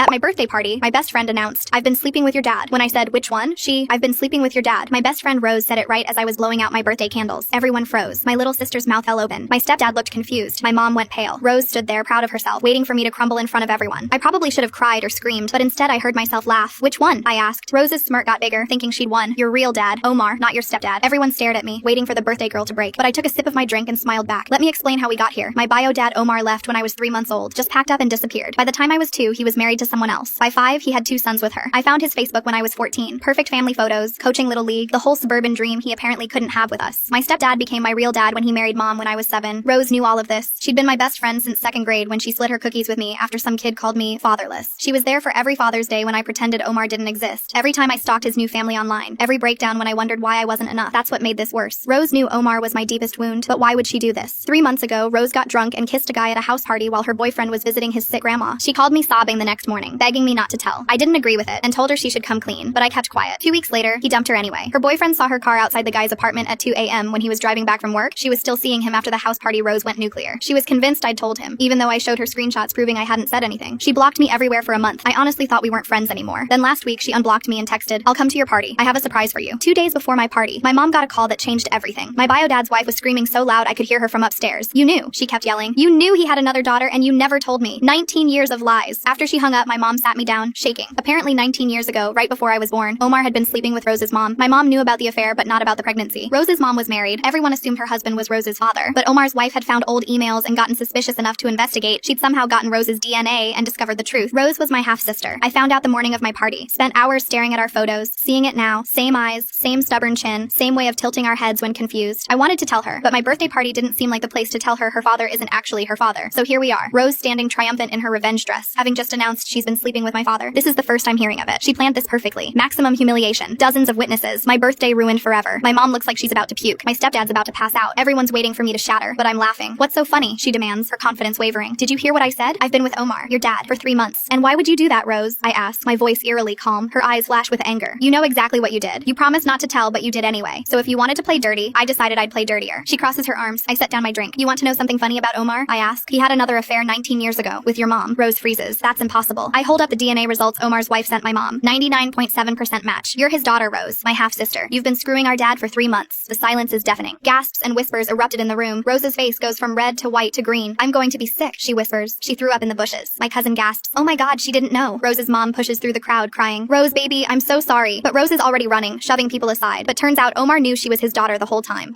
At my birthday party, my best friend announced, "I've been sleeping with your dad." When I said, "Which one?" "I've been sleeping with your dad." My best friend Rose said it right as I was blowing out my birthday candles. Everyone froze. My little sister's mouth fell open. My stepdad looked confused. My mom went pale. Rose stood there, proud of herself, waiting for me to crumble in front of everyone. I probably should have cried or screamed, but instead I heard myself laugh. "Which one?" I asked. Rose's smirk got bigger, thinking she'd won. "Your real dad, Omar, not your stepdad." Everyone stared at me, waiting for the birthday girl to break, but I took a sip of my drink and smiled back. Let me explain how we got here. My bio dad Omar left when I was 3 months old, just packed up and disappeared. By the time I was 2, he was married to someone else. By 5, he had 2 sons with her. I found his Facebook when I was 14. Perfect family photos, coaching Little League, the whole suburban dream he apparently couldn't have with us. My stepdad became my real dad when he married mom when I was 7. Rose knew all of this. She'd been my best friend since 2nd grade when she slid her cookies with me after some kid called me fatherless. She was there for every Father's Day when I pretended Omar didn't exist. Every time I stalked his new family online. Every breakdown when I wondered why I wasn't enough. That's what made this worse. Rose knew Omar was my deepest wound, but why would she do this? 3 months ago, Rose got drunk and kissed a guy at a house party while her boyfriend was visiting his sick grandma. She called me sobbing the next morning, begging me not to tell. I didn't agree with it and told her she should come clean, but I kept quiet. 2 weeks later, he dumped her anyway. Her boyfriend saw her car outside the guy's apartment at 2 a.m. when he was driving back from work. She was still seeing him after the house party. Rose went nuclear. She was convinced I'd told him, even though I showed her screenshots proving I hadn't said anything. She blocked me everywhere for a month. I honestly thought we weren't friends anymore. Then last week, she unblocked me and texted, "I'll come to your party. I have a surprise for you." 2 days before my party, my mom got a call that changed everything. My bio dad's wife was screaming so loud I could hear her from upstairs. "You knew," she kept yelling. "You knew he had another daughter and you never told me." 19 years of lies. After she hung up, my mom sat me down, shaking. Apparently 19 years ago, right before I was born, Omar had been sleeping with Rose's mom. My mom knew about the affair, but not about the pregnancy. Rose's mom was married. Everyone assumed her husband was Rose's father. But Omar's wife had found old emails and gotten suspicious enough to investigate. She'd somehow gotten Rose's DNA and discovered the truth. Rose was my half-sister. I found out the morning of my party. Spent hours staring at our photos, seeing it now. Same eyes, same stubborn chin, same way of tilting our heads when confused. I wanted to tell her, but my birthday party didn't seem like the place to tell her her father isn't actually her father. So here we are. Rose standing triumphant in her revenge dress, having just announced she's been sleeping with my father. This is the first I'm hearing of it. She planned this perfectly. Maximum humiliation. Dozens of witnesses. My birthday ruined forever. My mom looks like she's about to puke. My stepdad's about to pass out. Everyone's waiting for me to shatter, but I'm laughing. "What's so funny?" she demands, her confidence wavering. "Did you hear what I said? I've been with Omar, your dad, for 3 months. And why would you do that, Rose?" I asked, my voice eerily calm. Her eyes flash with anger. "You know exactly what you did. You promised not to tell, but you did anyway. So if you wanted to play dirty, I decided I'd play dirtier." She crosses her arms. I set down my drink. "You want to know something funny about Omar?" I ask. "He had another affair 19 years ago with your mom." Rose freezes. "That's impossible." I hold up the DNA results Omar's wife sent my mom. 99.7% match. "You're his daughter, Rose, my half-sister. You've been screwing our dad for 3 months." The silence is deafening. Gasps and whispers erupted in the room. Rose's face goes from red to white to green. "I'm going to be sick," she whispers. She threw up in the bushes. My cousin gasps, "Oh my God, she didn't know." Rose's mom pushes through the crowd, crying, "Rose, baby, I'm so sorry." But Rose is already running, shoving people aside. But turns out Omar knew she was his daughter the whole time.